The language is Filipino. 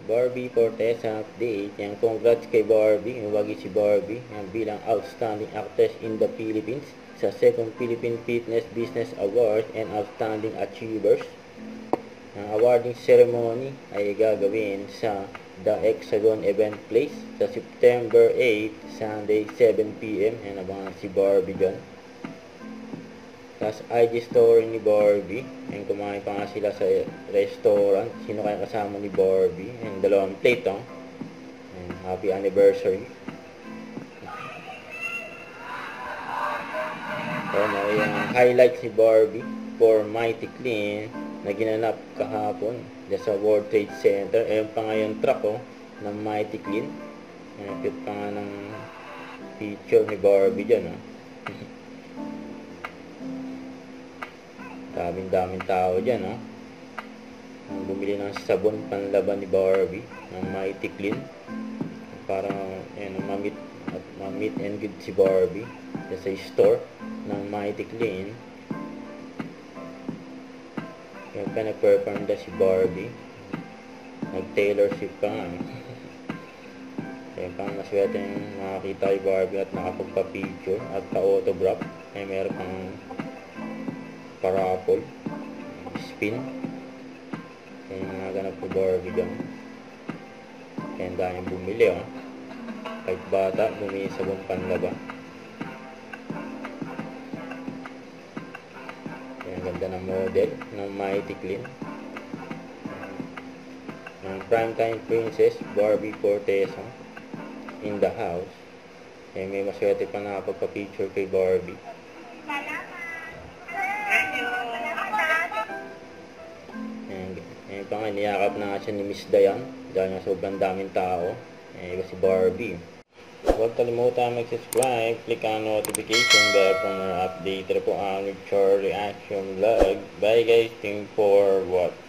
Barbie Fortesa update. Yan, congrats kay Barbie. Huwagi si Barbie yan, bilang Outstanding Actress in the Philippines sa 2nd Philippine Fitness Business Award and Outstanding Achievers. Ang awarding ceremony ay gagawin sa The Hexagon Event Place sa September 8, Sunday, 7 p.m. Yan, abangan si Barbie dyan. Tapos IG story ni Barbie. And kumain pa nga sila sa restaurant. Sino kaya kasama ni Barbie? And dalawang plate, oh. And happy anniversary. So, may highlights ni Barbie for Mighty Clean na ginanap kahapon sa World Trade Center. Ayun pa nga yung truck, oh, ng Mighty Clean. Cute pa nga ng picture ni Barbie dyan, oh. Daming tao dyan, ha. Bumili ng sabon panlaban ni Barbie ng Mighty Clean. Parang, ma-meet and greet si Barbie sa store ng Mighty Clean. Kaya pa nag-perform na si Barbie. Nag-tailorship pa nga. Kaya pa maswerte yung makakita kay Barbie at nakapagpa-picture at pa-autograph. Kaya meron pang parapol, spin. Kaya naganap ko Barbie dyan. Kaya ang daming bumili, oh. Kahit bata, bumili sa buong panlaba. Kaya ang ganda ng model ng Mighty Clean. Ang primetime princess Barbie Fortesa in the house. Kaya may maswerte pa nakapagpa-picture kay Barbie. Pa nga, niyakap na nga siya ni Miss Dayan dahil nga sobrang daming tao. Iba si Barbie. Huwag kalimutan mag-subscribe, click ang notification bell for more update po ang Char Reaction Vlog. Bye guys, thank you for watching.